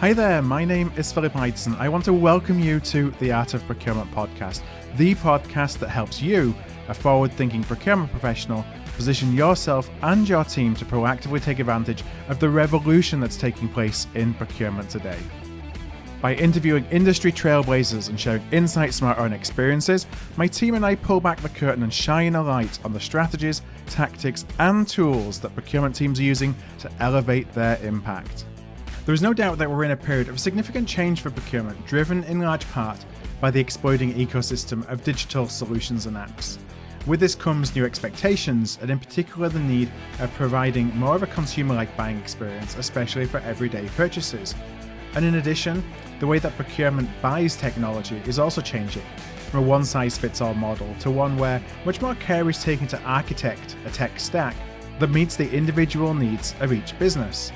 Hi there, my name is Philip Ideson. I want to welcome you to the Art of Procurement podcast, the podcast that helps you, a forward-thinking procurement professional, position yourself and your team to proactively take advantage of the revolution that's taking place in procurement today. By interviewing industry trailblazers and sharing insights from our own experiences, my team and I pull back the curtain and shine a light on the strategies, tactics, and tools that procurement teams are using to elevate their impact. There is no doubt that we're in a period of significant change for procurement, driven in large part by the exploding ecosystem of digital solutions and apps. With this comes new expectations, and in particular the need of providing more of a consumer-like buying experience, especially for everyday purchases. And in addition, the way that procurement buys technology is also changing, from a one-size-fits-all model to one where much more care is taken to architect a tech stack that meets the individual needs of each business.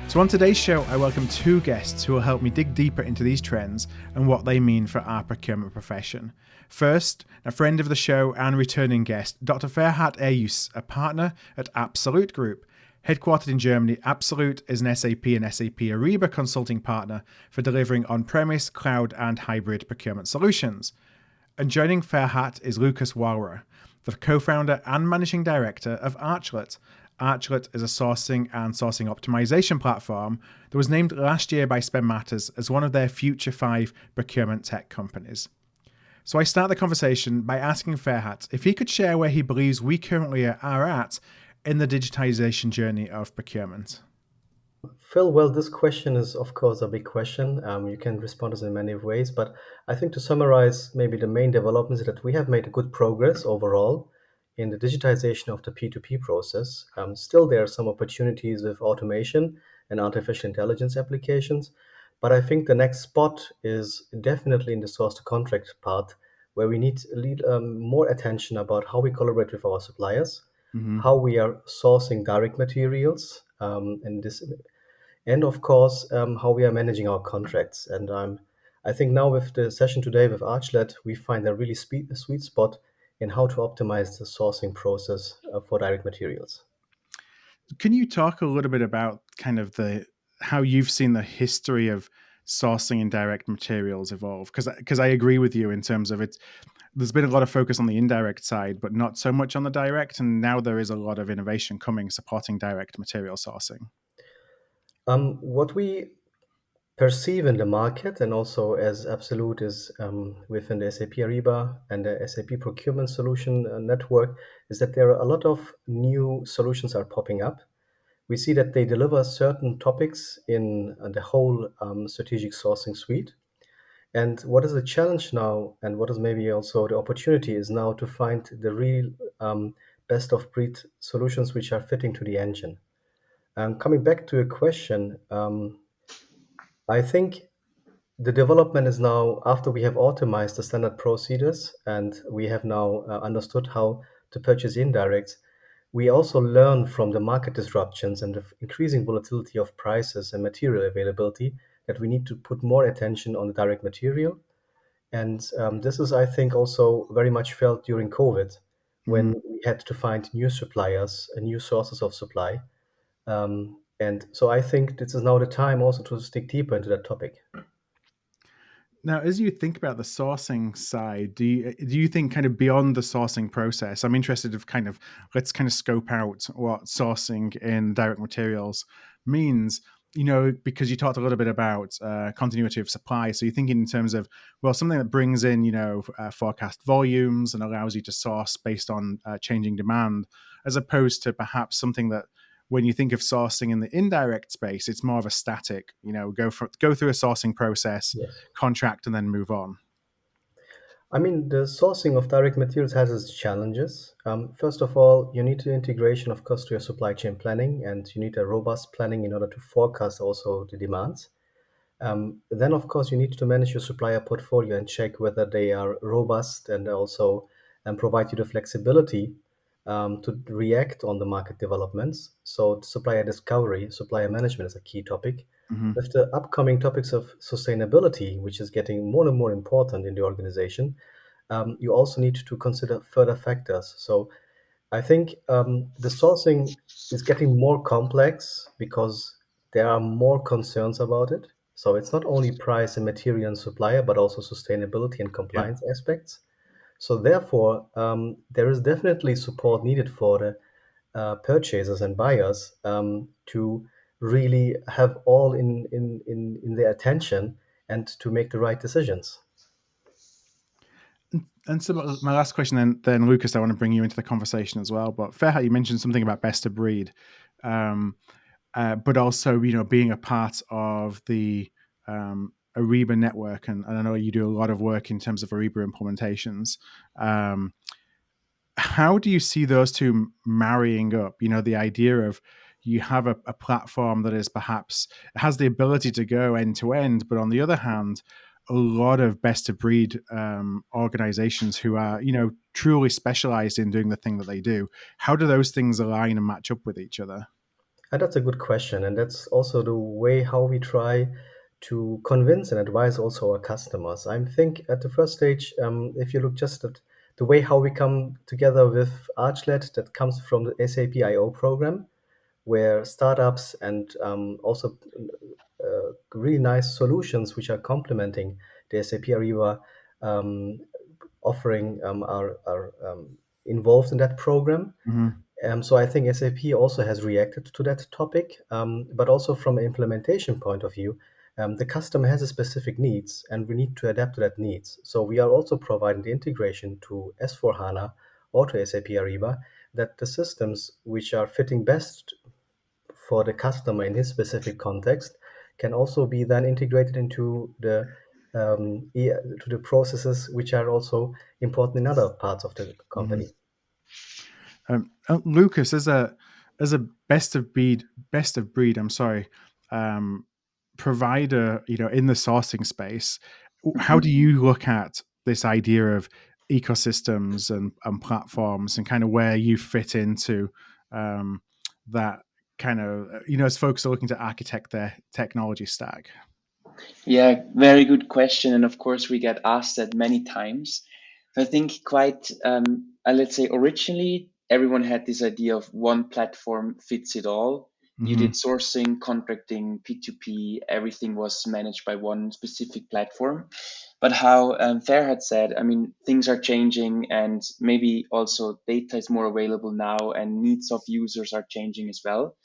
So on today's show, I welcome two guests who will help me dig deeper into these trends and what they mean for our procurement profession. First, a friend of the show and returning guest, Dr. Ferhat Eryurt, a partner at ap-solut Group. Headquartered in Germany, ap-solut is an SAP and SAP Ariba consulting partner for delivering on-premise, cloud, and hybrid procurement solutions. And joining Ferhat is Lukas Wawrla, the co-founder and managing director of Archlet. Archlet is a sourcing and sourcing optimization platform that was named last year by Spend Matters as one of their Future 5 procurement tech companies. So I start the conversation by asking Ferhat if he could share where he believes we currently are at in the digitization journey of procurement. Phil, well, this question is, of course, a big question. You can respond to this in many ways, but I think to summarize maybe the main developments is that we have made good progress overall in the digitization of the P2P process. Still, there are some opportunities with automation and artificial intelligence applications, but I think the next spot is definitely in the source to contract part, where we need more attention about how we collaborate with our suppliers, how we are sourcing direct materials, and of course, how we are managing our contracts. And I think now with the session today with Archlet, we find a really sweet spot in how to optimize the sourcing process for direct materials. Can you talk a little bit about kind of how you've seen the history of sourcing indirect materials evolve? Because I agree with you in terms of it. There's been a lot of focus on the indirect side, but not so much on the direct. And now there is a lot of innovation coming supporting direct material sourcing. What we perceive in the market, and also as ap-solut is within the SAP Ariba and the SAP Procurement Solution Network, is that there are a lot of new solutions are popping up. We see that they deliver certain topics in the whole strategic sourcing suite. And what is the challenge now, and what is maybe also the opportunity, is now to find the real best of breed solutions which are fitting to the engine. Coming back to your question, I think the development is now, after we have optimized the standard procedures and we have now understood how to purchase indirects, we also learn from the market disruptions and the increasing volatility of prices and material availability that we need to put more attention on the direct material. And this is, I think, also very much felt during COVID when we had to find new suppliers and new sources of supply. And so I think this is now the time also to stick deeper into that topic. Now, as you think about the sourcing side, do you think kind of beyond the sourcing process? I'm interested of let's kind of scope out what sourcing in direct materials means. Because you talked a little bit about continuity of supply. So you're thinking in terms of, well, something that brings in, forecast volumes and allows you to source based on changing demand, as opposed to perhaps something that, when you think of sourcing in the indirect space, it's more of a static, go through a sourcing process, Yes. contract, and then move on. I mean, the sourcing of direct materials has its challenges. First of all, you need the integration, of course, to your supply chain planning, and you need a robust planning in order to forecast also the demands. Then, of course, you need to manage your supplier portfolio and check whether they are robust and also provide you the flexibility to react on the market developments. So, supplier discovery, supplier management is a key topic. Mm-hmm. With the upcoming topics of sustainability, which is getting more and more important in the organization, you also need to consider further factors. So, I think the sourcing is getting more complex because there are more concerns about it. So it's not only price and material and supplier, but also sustainability and Yeah. compliance aspects. So therefore, there is definitely support needed for the purchasers and buyers to really have all in their attention and to make the right decisions. And so my last question then Lucas, I want to bring you into the conversation as well. But Ferhat, you mentioned something about best of breed, but also being a part of the Ariba network, and I know you do a lot of work in terms of Ariba implementations. How do you see those two marrying up? The idea of you have a platform that is perhaps has the ability to go end to end, but on the other hand, a lot of best of breed organizations who are truly specialized in doing the thing that they do. How do those things align and match up with each other? And that's a good question. And that's also the way how we try to convince and advise also our customers. I think at the first stage, if you look just at the way how we come together with Archlet, that comes from the SAP IO program, where startups and also really nice solutions which are complementing the SAP Ariba um, offering are involved in that program. Mm-hmm. So I think SAP also has reacted to that topic, but also from an implementation point of view, the customer has a specific needs, and we need to adapt to that needs. So we are also providing the integration to S4 HANA or to SAP Ariba, that the systems which are fitting best for the customer in his specific context can also be then integrated into to the processes which are also important in other parts of the Mm-hmm. company. Lucas, as a best of breed, I'm sorry, um, provider, in the sourcing space, how Mhm. do you look at this idea of ecosystems and platforms and kind of where you fit into that kind of, as folks are looking to architect their technology stack? Yeah, very good question. And of course, we get asked that many times. So I think quite, let's say, originally, everyone had this idea of one platform fits it all. You Mm-hmm. did sourcing, contracting, P2P, everything was managed by one specific platform. But how Ferhat said, I mean, things are changing, and maybe also data is more available now, and needs of users are changing as well.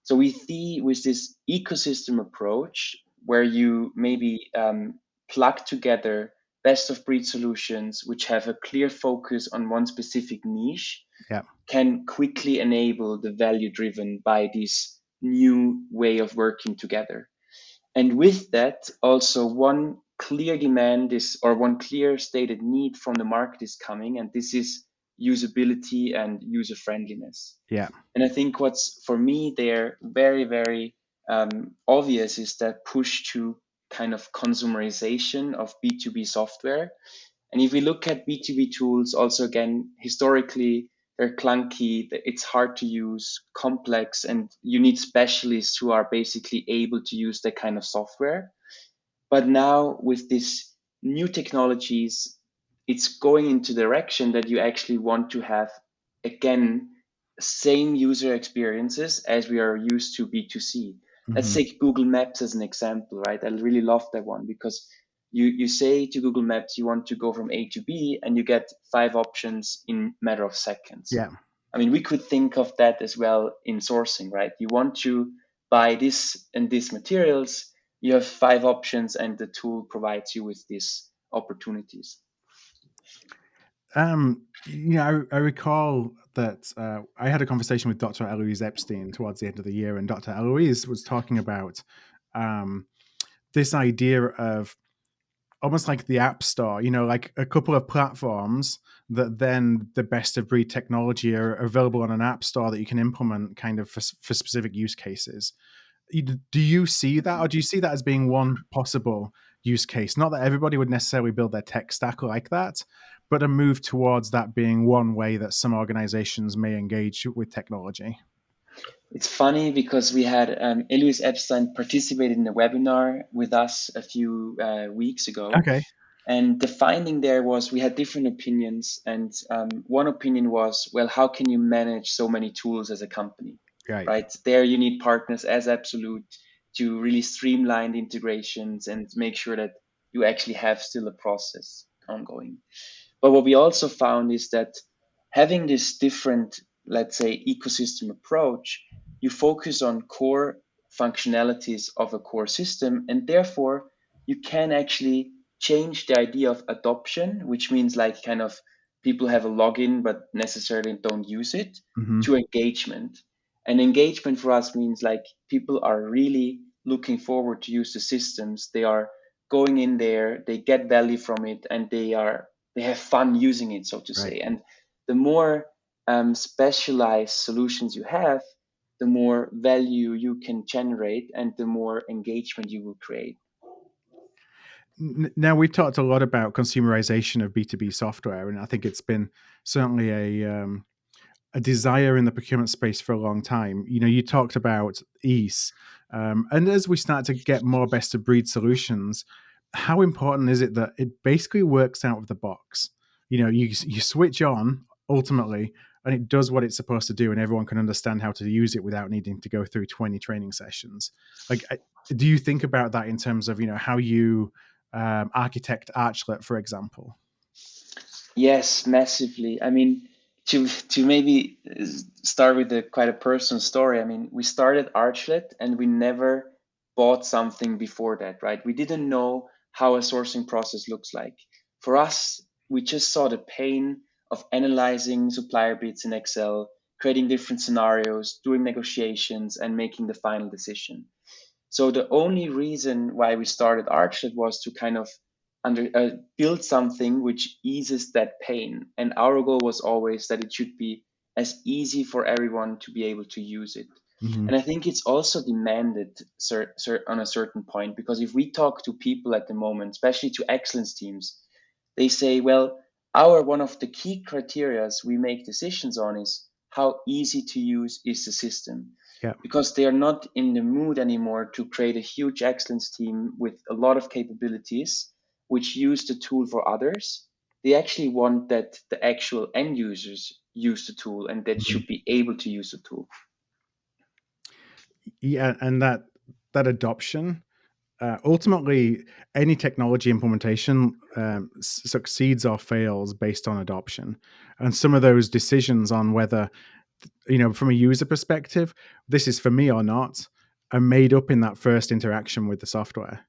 So we see with this ecosystem approach where you maybe plug together best of breed solutions which have a clear focus on one specific niche Yeah. can quickly enable the value driven by this new way of working together. And with that, also one clear demand is, or one clear stated need from the market is coming, and this is usability and user friendliness. Yeah. And I think what's for me there very, very obvious is that push to kind of consumerization of B2B software. And if we look at B2B tools, also again, historically, they're clunky, it's hard to use, complex, and you need specialists who are basically able to use that kind of software. But now with these new technologies, it's going into direction that you actually want to have, again, same user experiences as we are used to B2C. Let's Mm-hmm. take Google Maps as an example, right? I really love that one because you say to Google Maps you want to go from A to B and you get 5 options in a matter of seconds. Yeah. I mean, we could think of that as well in sourcing, right? You want to buy this and these materials, you have 5 options, and the tool provides you with these opportunities. I recall that I had a conversation with Dr. Eloise Epstein towards the end of the year, and Dr. Eloise was talking about this idea of almost like the App Store, like a couple of platforms that then the best of breed technology are available on an App Store that you can implement kind of for specific use cases. Do you see that, or do you see that as being one possible use case? Not that everybody would necessarily build their tech stack like that, but a move towards that being one way that some organizations may engage with technology. It's funny because we had Elias Epstein participated in a webinar with us a few weeks ago. Okay. And the finding there was we had different opinions. And one opinion was, well, how can you manage so many tools as a company? Right. Right there, you need partners as ap-solut to really streamline the integrations and make sure that you actually have still a process ongoing. But what we also found is that having this different, let's say, ecosystem approach, you focus on core functionalities of a core system, and therefore you can actually change the idea of adoption, which means like kind of people have a login but necessarily don't use it, to engagement. And engagement for us means like people are really looking forward to use the systems. They are going in there, they get value from it, and they have fun using it, so to say. And the more specialized solutions you have, the more value you can generate and the more engagement you will create. Now, we've talked a lot about consumerization of B2B software, and I think it's been certainly a desire in the procurement space for a long time. You talked about ease, and as we start to get more best of breed solutions, how important is it that it basically works out of the box? You switch on ultimately, and it does what it's supposed to do, and everyone can understand how to use it without needing to go through 20 training sessions. Do you think about that in terms of how you architect Archlet, for example? Yes, massively. I mean, to maybe start with quite a personal story. I mean, we started Archlet and we never bought something before that, right? We didn't know how a sourcing process looks like. For us, we just saw the pain of analyzing supplier bids in Excel, creating different scenarios, doing negotiations, and making the final decision. So the only reason why we started Archlet was to kind of build something which eases that pain. And our goal was always that it should be as easy for everyone to be able to use it. Mm-hmm. And I think it's also demanded on a certain point, because if we talk to people at the moment, especially to excellence teams, they say, well, one of the key criterias we make decisions on is how easy to use is the system. Yeah. Because they are not in the mood anymore to create a huge excellence team with a lot of capabilities which use the tool for others. They actually want that the actual end users use the tool and that should be able to use the tool. Yeah, and that adoption, ultimately, any technology implementation succeeds or fails based on adoption. And some of those decisions on whether, from a user perspective, this is for me or not, are made up in that first interaction with the software.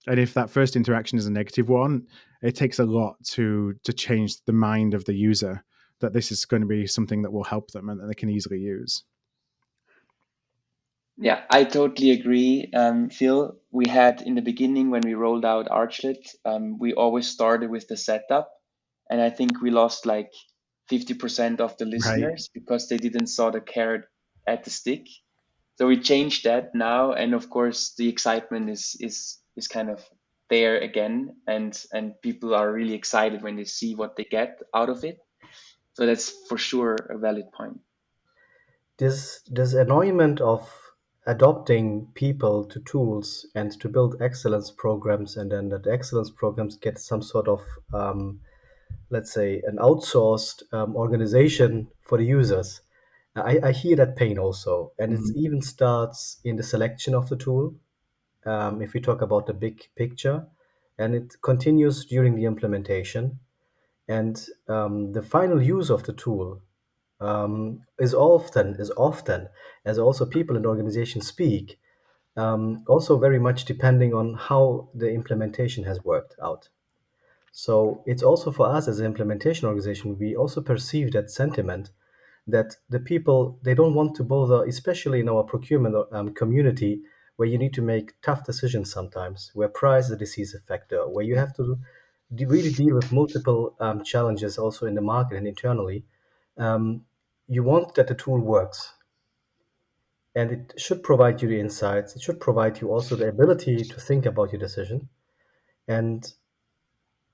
And if that first interaction is a negative one, it takes a lot to change the mind of the user that this is going to be something that will help them and that they can easily use. Yeah, I totally agree, Phil. We had in the beginning when we rolled out Archlet, we always started with the setup, and I think we lost like 50% of the listeners because they didn't saw the carrot at the stick. So we changed that now, and of course the excitement is kind of there again, and people are really excited when they see what they get out of it. So that's for sure a valid point. This annoyment of adopting people to tools and to build excellence programs, and then that excellence programs get some sort of let's say an outsourced organization for the users. I hear that pain also, and it even starts in the selection of the tool. If we talk about the big picture, and it continues during the implementation, and the final use of the tool is often, as also people in the organization speak, also very much depending on how the implementation has worked out. So it's also for us as an implementation organization, we also perceive that sentiment that the people, they don't want to bother, especially in our procurement community, where you need to make tough decisions sometimes, where price is a decisive factor, where you have to really deal with multiple challenges also in the market and internally. You want that the tool works, and it should provide you the insights. It should provide you also the ability to think about your decision. And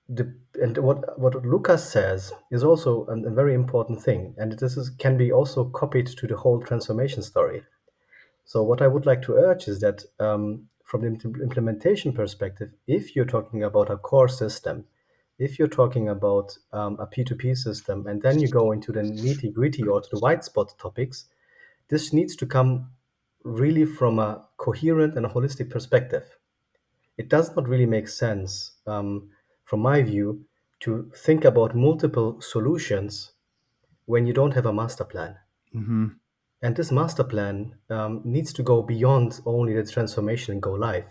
what Lucas says is also a very important thing, and can be also copied to the whole transformation story. So what I would like to urge is that from the implementation perspective, if you're talking about a core system, if you're talking about a P2P system, and then you go into the nitty gritty or to the white spot topics, this needs to come really from a coherent and a holistic perspective. It does not really make sense, from my view, to think about multiple solutions when you don't have a master plan. Hmm. And this master plan needs to go beyond only the transformation and go live,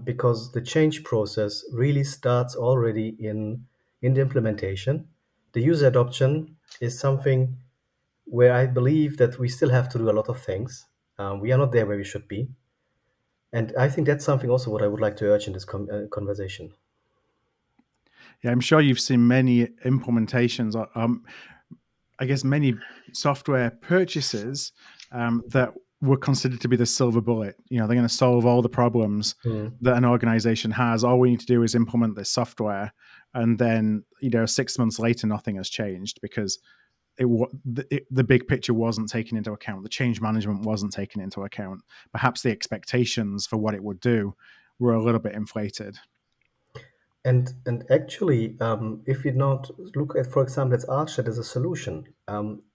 because the change process really starts already in the implementation. The user adoption is something where I believe that we still have to do a lot of things. We are not there where we should be. And I think that's something also what I would like to urge in this conversation. Yeah, I'm sure you've seen many implementations, I guess many software purchases that were considered to be the silver bullet. You know, they're going to solve all the problems Mm. that an organization has. All we need to do is implement this software, and then 6 months later, nothing has changed because the big picture wasn't taken into account. The change management wasn't taken into account. Perhaps the expectations for what it would do were a little bit inflated. And actually, if we not look at, for example, as Archlet as a solution,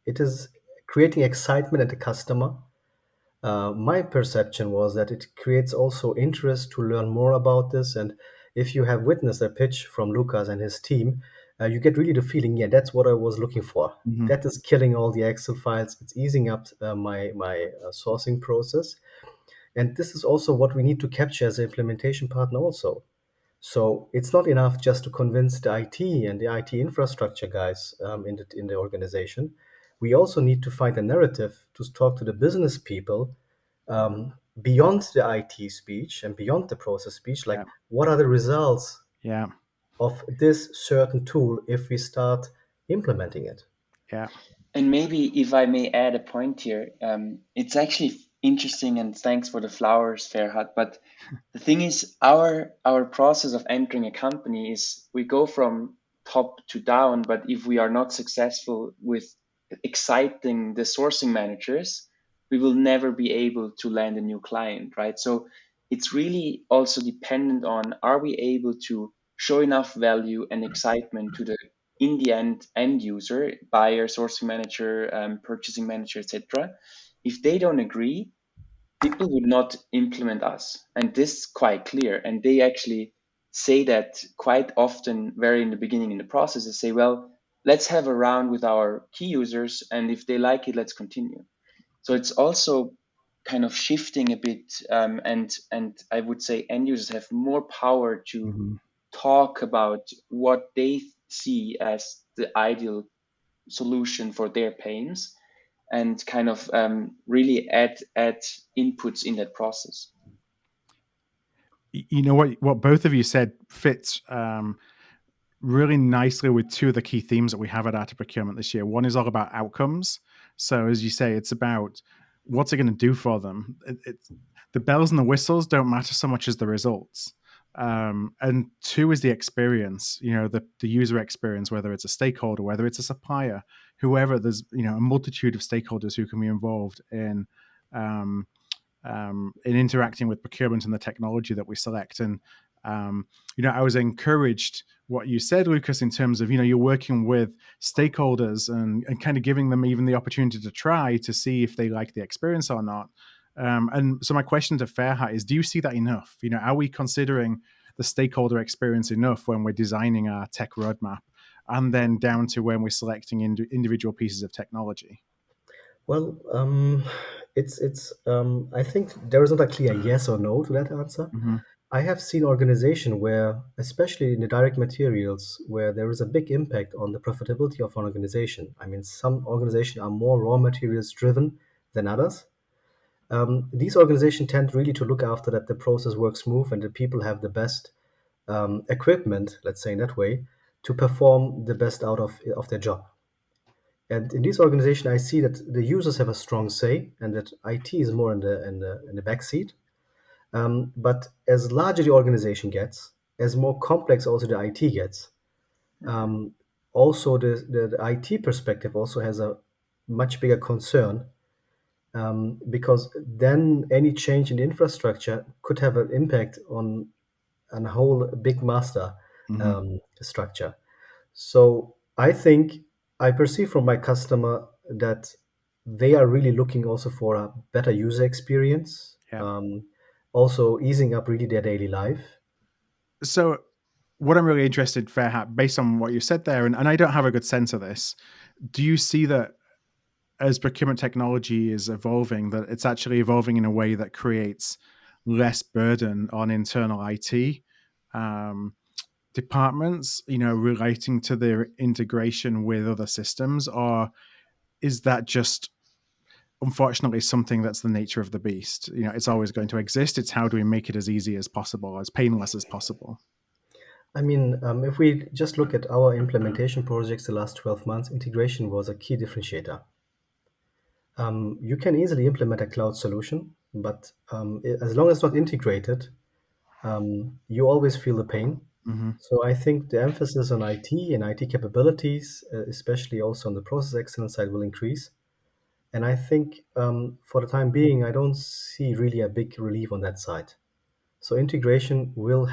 it is creating excitement at the customer. My perception was that it creates also interest to learn more about this. And if you have witnessed a pitch from Lukas and his team, you get really the feeling, yeah, that's what I was looking for. Mm-hmm. That is killing all the Excel files. It's easing up my sourcing process. And this is also what we need to capture as an implementation partner also. So it's not enough just to convince the IT and the IT infrastructure guys in the organization. We also need to find a narrative to talk to the business people, beyond the IT speech and beyond the process speech. Like, Yeah, what are the results yeah, of this certain tool if we start implementing it? yeah. And maybe if I may add a point here, it's actually interesting, and thanks for the flowers, Ferhat. But the thing is, our process of entering a company is we go from top to down. But if we are not successful with exciting the sourcing managers, we will never be able to land a new client, right? So it's really also dependent on, are we able to show enough value and excitement to the in the end user, buyer, sourcing manager, purchasing manager, etc. If they don't agree, people would not implement us, and this is quite clear. And they actually say that quite often, very in the beginning in the process. They say, well, let's have a round with our key users, and if they like it, let's continue. So it's also kind of shifting a bit, and I would say end users have more power to Mm-hmm. talk about what they see as the ideal solution for their pains, and kind of really add inputs in that process. You know what both of you said fits really nicely with two of the key themes that we have at Art of Procurement this year. One is all about outcomes. So, as you say, it's about what's it going to do for them. The bells and the whistles don't matter so much as the results. And two is the experience. The user experience, whether it's a stakeholder, whether it's a supplier, whoever. There's a multitude of stakeholders who can be involved um, in interacting with procurement and the technology that we select. And I was encouraged what you said, Lukas, in terms of you're working with stakeholders and kind of giving them even the opportunity to try to see if they like the experience or not. And so my question to Ferhat is: do you see that enough? Are we considering the stakeholder experience enough when we're designing our tech roadmap, and then down to when we're selecting individual pieces of technology? Well, it's. I think there is not a clear yes or no to that answer. Mm-hmm. I have seen organization where, especially in the direct materials, where there is a big impact on the profitability of an organization. I mean, some organizations are more raw materials driven than others. These organizations tend really to look after that the process works smooth and the people have the best equipment, let's say in that way, to perform the best out of their job. And in this organization, I see that the users have a strong say, and that IT is more in the back seat. But as larger the organization gets, as more complex also the IT gets, also the IT perspective also has a much bigger concern, because then any change in the infrastructure could have an impact on a whole big master Mm-hmm. structure. So I think I perceive from my customer that they are really looking also for a better user experience, Yeah. also easing up really their daily life. So, what I'm really interested, Ferhat, based on what you said there, and I don't have a good sense of this, do you see that as procurement technology is evolving, that it's actually evolving in a way that creates less burden on internal IT um, departments, relating to their integration with other systems? Or is that just unfortunately something that's the nature of the beast? It's always going to exist. It's how do we make it as easy as possible, as painless as possible? I mean, if we just look at our implementation projects the last 12 months, integration was a key differentiator. You can easily implement a cloud solution, but as long as it's not integrated, you always feel the pain. Hmm. So I think the emphasis on IT and IT capabilities, especially also on the process excellence side, will increase. And I think for the time being, I don't see really a big relief on that side. So integration will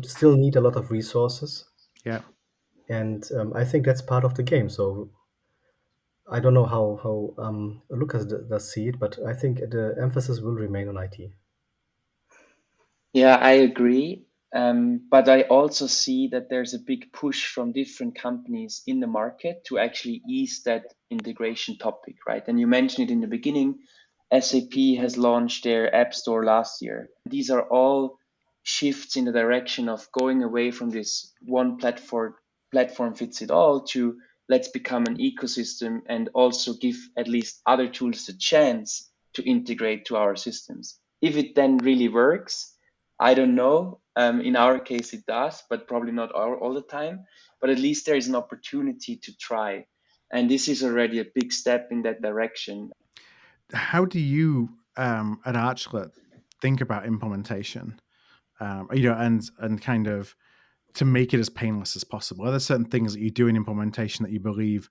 still need a lot of resources, Yeah. and I think that's part of the game. So I don't know how Lucas does see it, but I think the emphasis will remain on IT. Yeah, I agree. But I also see that there's a big push from different companies in the market to actually ease that integration topic, right? And you mentioned it in the beginning. SAP has launched their App Store last year. These are all shifts in the direction of going away from this one platform fits it all to let's become an ecosystem and also give at least other tools a chance to integrate to our systems. If it then really works, I don't know. In our case, it does, but probably not all the time. But at least there is an opportunity to try. And this is already a big step in that direction. How do you at Archlet think about implementation? And kind of to make it as painless as possible. Are there certain things that you do in implementation that you believe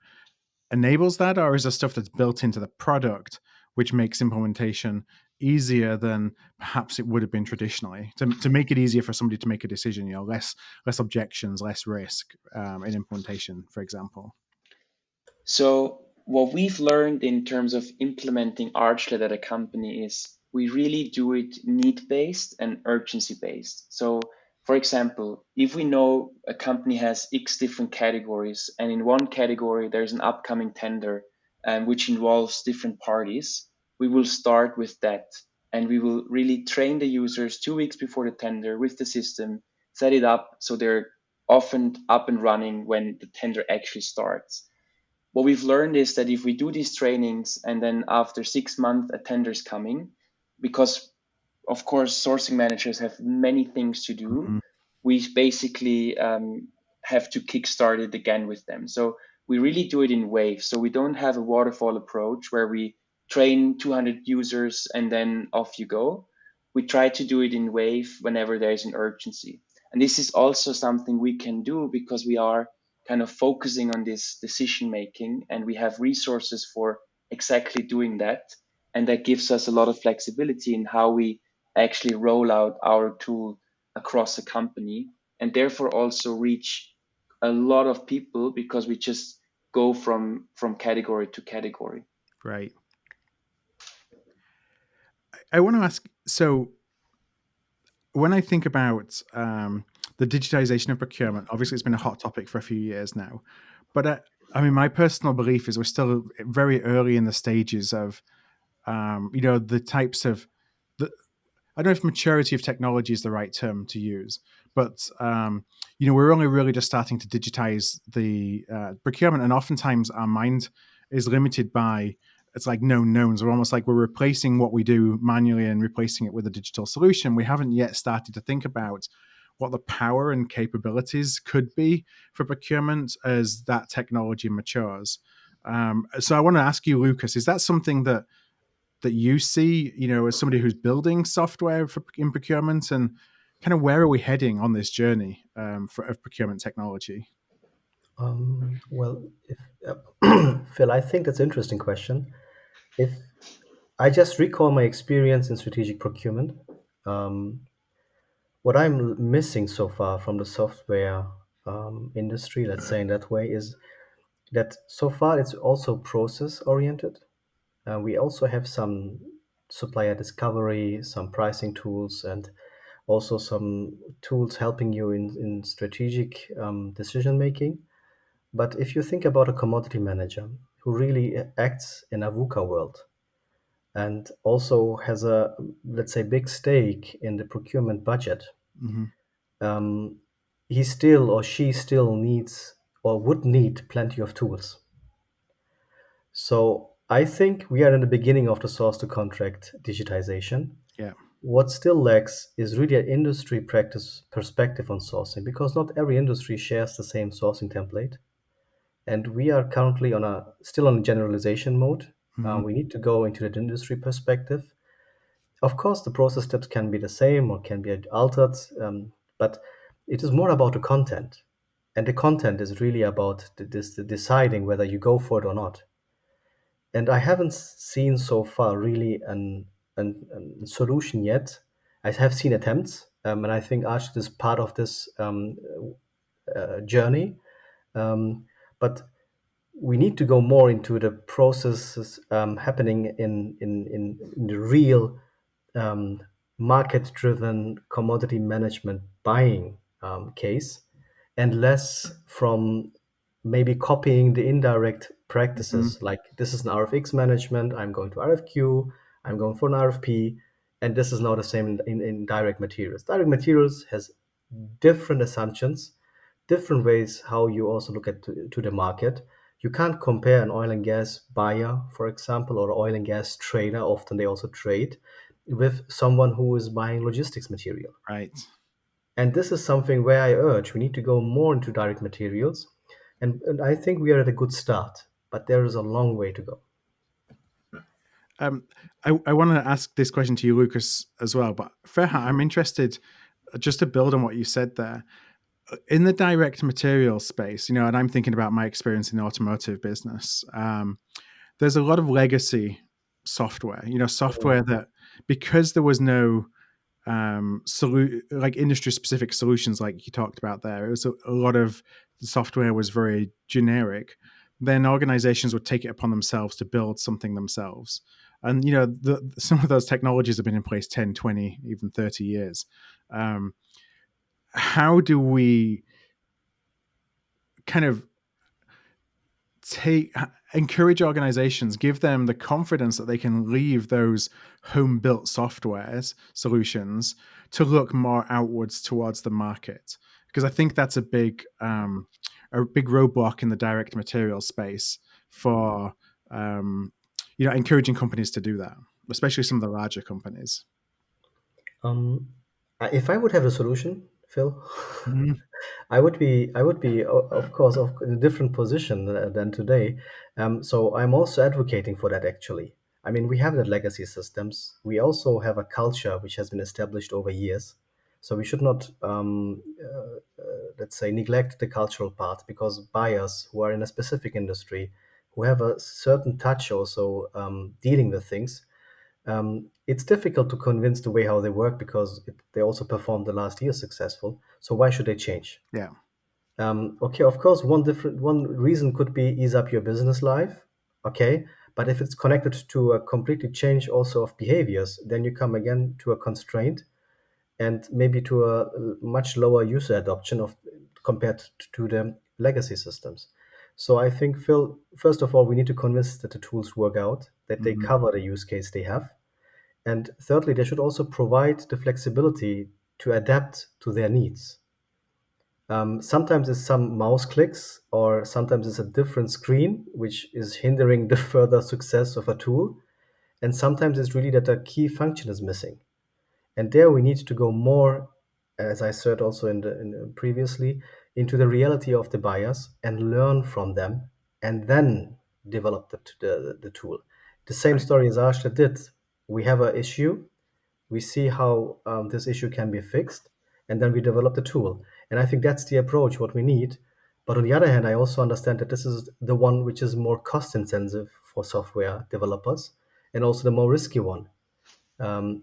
enables that, or is there stuff that's built into the product which makes implementation easier than perhaps it would have been traditionally, to make it easier for somebody to make a decision? Less objections, less risk in implementation, for example. So, what we've learned in terms of implementing Archlet at a company is we really do it need based and urgency based. So, for example, if we know a company has X different categories, and in one category there's an upcoming tender which involves different parties, we will start with that. And we will really train the users 2 weeks before the tender with the system, set it up so they're often up and running when the tender actually starts. What we've learned is that if we do these trainings and then after 6 months a tender is coming, because of course sourcing managers have many things to do, Mhm. we basically have to kickstart it again with them. So we really do it in waves. So we don't have a waterfall approach where we train 200 users and then off you go. We try to do it in wave whenever there is an urgency. And this is also something we can do because we are kind of focusing on this decision making and we have resources for exactly doing that. And that gives us a lot of flexibility in how we actually roll out our tool across a company and therefore also reach a lot of people because we just go from category to category. Right. I want to ask, so when I think about the digitization of procurement, obviously it's been a hot topic for a few years now. But I mean, my personal belief is we're still very early in the stages of, the types of the. I don't know if maturity of technology is the right term to use, but we're only really just starting to digitize the procurement, and oftentimes our mind is limited by, it's like known knowns. We're almost like we're replacing what we do manually and replacing it with a digital solution. We haven't yet started to think about what the power and capabilities could be for procurement as that technology matures. So I want to ask you, Lucas, is that something that you see, as somebody who's building software in procurement, and kind of where are we heading on this journey of procurement technology? Well, if, Phil, I think that's an interesting question. If I just recall my experience in strategic procurement, um, what I'm missing so far from the software industry, let's say in that way, is that so far it's also process oriented. We also have some supplier discovery, some pricing tools, and also some tools helping you in strategic decision making. But if you think about a commodity manager who really acts in a VUCA world and also has a, let's say, big stake in the procurement budget, Hmm. um, he still or she still needs or would need plenty of tools. So I think we are in the beginning of the source to contract digitization. Yeah. What still lacks is really an industry practice perspective on sourcing because not every industry shares the same sourcing template. And we are currently on a still on a generalization mode. Hmm. We need to go into the industry perspective. Of course, the process steps can be the same or can be altered, but it is more about the content. And the content is really about the deciding whether you go for it or not. And I haven't seen so far really an solution yet. I have seen attempts, and I think Archlet is part of this journey. Um, but we need to go more into the processes happening in the real um, market-driven commodity management buying case, and less from maybe copying the indirect Hmm. practices. Like this is an RFX management. I'm going to RFQ. I'm going for an RFP, and this is not the same in direct materials. Direct materials has different assumptions, different ways how you also look at to the market. You can't compare an oil and gas buyer, for example, or oil and gas trader. Often they also trade with someone who is buying logistics material. Right. And this is something where I urge we need to go more into direct materials. And I think we are at a good start, but there is a long way to go. Um, I want to ask this question to you, Lucas, as well. But Ferhat, I'm interested just to build on what you said there. In the direct material space, and I'm thinking about my experience in the automotive business. There's a lot of legacy software, software that because there was no like industry specific solutions like you talked about there, it was a lot of the software was very generic. Then organizations would take it upon themselves to build something themselves. And some of those technologies have been in place 10, 20, even 30 years. How do we kind of encourage organizations, give them the confidence that they can leave those home built softwares solutions to look more outwards towards the market? Because I think that's a big roadblock in the direct material space for encouraging companies to do that, especially some of the larger companies. Um, if I would have a solution, Phil, Mhm. I would be of course in a different position than today. So I'm also advocating for that actually. I mean, we have the legacy systems. We also have a culture which has been established over years. So we should not, let's say, neglect the cultural part because buyers who are in a specific industry, who have a certain touch also dealing with things, it's difficult to convince the way how they work because they also performed the last year successful. So why should they change? Yeah. Okay, of course, one reason could be ease up your business life. Okay, but if it's connected to a completely change also of behaviors, then you come again to a constraint and maybe to a much lower user adoption of compared to the legacy systems. So I think, Phil, first of all, we need to convince that the tools work out, that they Mhm. cover the use case they have, and thirdly, they should also provide the flexibility to adapt to their needs. Sometimes it's some mouse clicks, or sometimes it's a different screen, which is hindering the further success of a tool. And sometimes it's really that a key function is missing. And there we need to go more, as I said also previously, into the reality of the buyers and learn from them, and then develop the tool. The same Right. story as Archlet did. We have an issue, we see how this issue can be fixed, and then we develop the tool. And I think that's the approach what we need. But on the other hand, I also understand that this is the one which is more cost intensive for software developers and also the more risky one.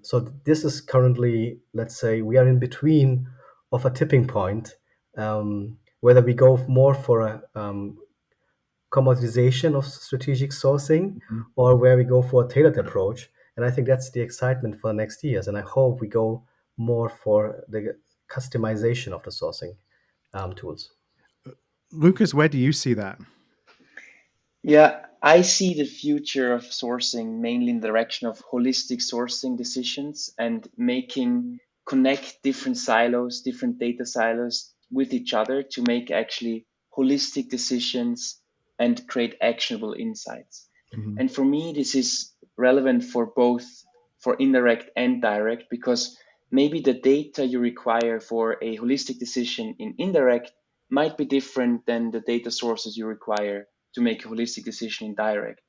So this is currently, let's say, we are in between of a tipping point, whether we go more for a commoditization of strategic sourcing, Mm-hmm. or where we go for a tailored approach. And I think that's the excitement for the next years. And I hope we go more for the customization of the sourcing tools. Lukas, where do you see that? Yeah, I see the future of sourcing mainly in the direction of holistic sourcing decisions and making connect different silos, different data silos with each other to make actually holistic decisions and create actionable insights. Mm-hmm. And for me, this is relevant for both for indirect and direct because maybe the data you require for a holistic decision in indirect might be different than the data sources you require to make a holistic decision in direct.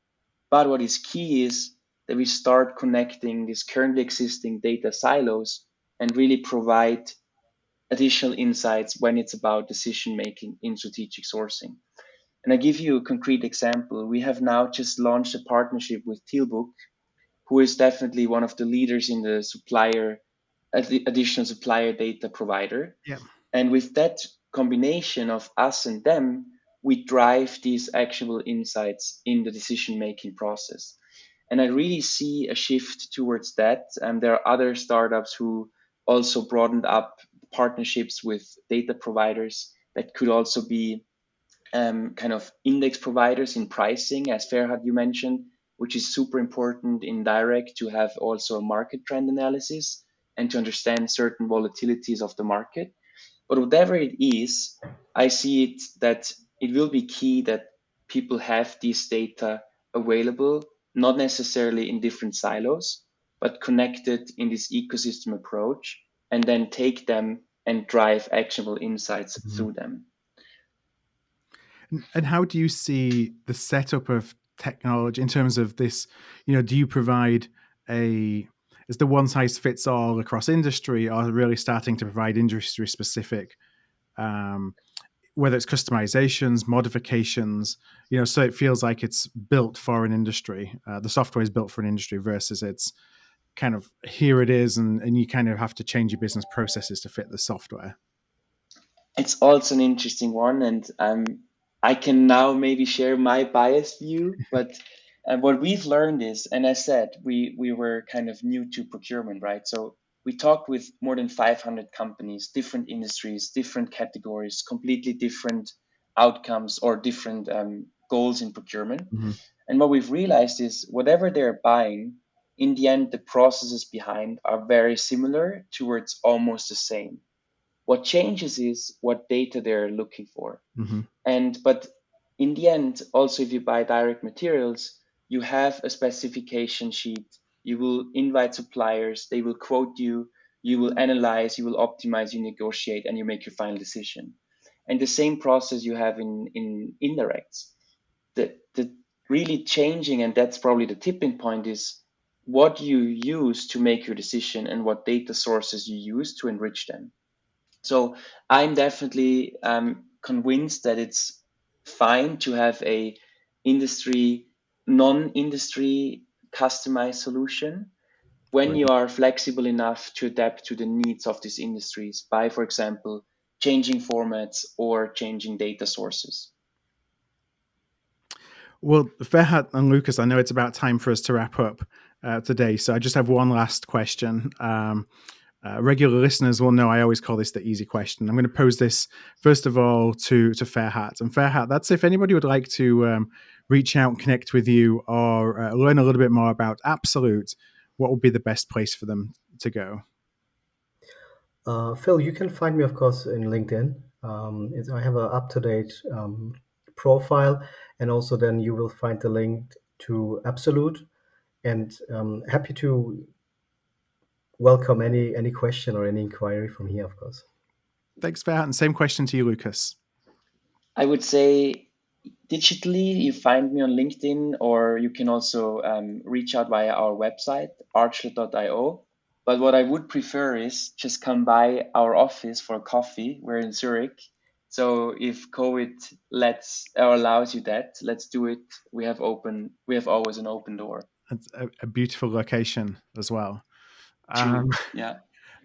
But what is key is that we start connecting these currently existing data silos and really provide additional insights when it's about decision making in strategic sourcing. And I give you a concrete example. We have now just launched a partnership with Tealbook, who is definitely one of the leaders in the supplier additional supplier data provider. Yeah. And with that combination of us and them, we drive these actionable insights in the decision making process. And I really see a shift towards that. And there are other startups who also broadened up partnerships with data providers that could also be kind of index providers in pricing, as Ferhat you mentioned, which is super important in direct to have also a market trend analysis and to understand certain volatilities of the market. But whatever it is, I see it that it will be key that people have these data available, not necessarily in different silos, but connected in this ecosystem approach, and then take them and drive actionable insights Mm-hmm. through them. And how do you see the setup of technology in terms of this? Do you provide is the one size fits all across industry, or really starting to provide industry specific, whether it's customizations, modifications, so it feels like it's built for an industry. The software is built for an industry versus it's kind of here it is, and you kind of have to change your business processes to fit the software. It's also an interesting one, and I can now maybe share my biased view. But what we've learned is, and I said we were kind of new to procurement, right? So we talked with more than 500 companies, different industries, different categories, completely different outcomes or different goals in procurement. Mm-hmm. And what we've realized is, whatever they're buying, in the end, the processes behind are very similar towards almost the same. What changes is what data they're looking for. Mm-hmm. But in the end, also if you buy direct materials, you have a specification sheet. You will invite suppliers, they will quote you, you will analyze, you will optimize, you negotiate, and you make your final decision. And the same process you have in indirects. The really changing, and that's probably the tipping point, is what you use to make your decision and what data sources you use to enrich them. So I'm definitely convinced that it's fine to have a industry, non-industry customized solution when Right. you are flexible enough to adapt to the needs of these industries by, for example, changing formats or changing data sources. Well, Ferhat and Lukas, I know it's about time for us to wrap up today, so I just have one last question. Regular listeners will know I always call this the easy question. I'm going to pose this first of all to Ferhat. And Ferhat, that's if anybody would like to reach out, connect with you, or learn a little bit more about ap-solut, what would be the best place for them to go? Phil, you can find me, of course, in LinkedIn. I have an up-to-date profile, and also then you will find the link to ap-solut. And happy to welcome any question or any inquiry from here, of course. Thanks, Ferhat. And same question to you, Lukas. I would say digitally, you find me on LinkedIn, or you can also reach out via our website, archlet.io. But what I would prefer is just come by our office for coffee. We're in Zurich. So if COVID lets or allows you that, let's do it. We have always an open door. It's a beautiful location as well. True. Yeah.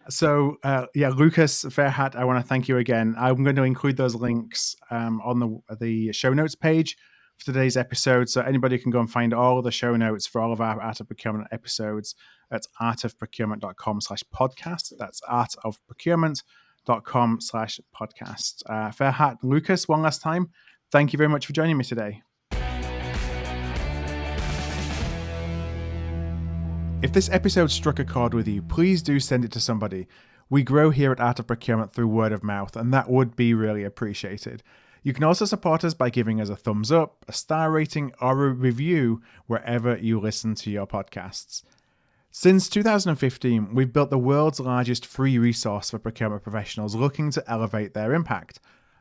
So, Lukas, Ferhat, I want to thank you again. I'm going to include those links on the show notes page for today's episode. So anybody can go and find all of the show notes for all of our Art of Procurement episodes at artofprocurement.com/podcast. That's artofprocurement.com/podcast. Ferhat, Lukas, one last time, thank you very much for joining me today. If this episode struck a chord with you, please do send it to somebody. We grow here at Art of Procurement through word of mouth, and that would be really appreciated. You can also support us by giving us a thumbs up, a star rating, or a review wherever you listen to your podcasts. Since 2015, we've built the world's largest free resource for procurement professionals looking to elevate their impact.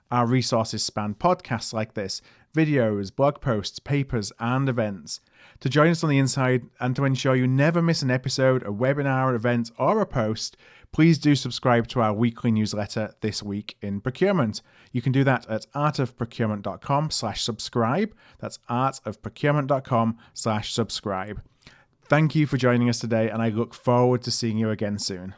Our resources span podcasts like this, videos, blog posts, papers, and events. To join us on the inside and to ensure you never miss an episode, a webinar, event, or a post, please do subscribe to our weekly newsletter, This Week in Procurement. You can do that at artofprocurement.com/subscribe. That's artofprocurement.com/subscribe. Thank you for joining us today, and I look forward to seeing you again soon.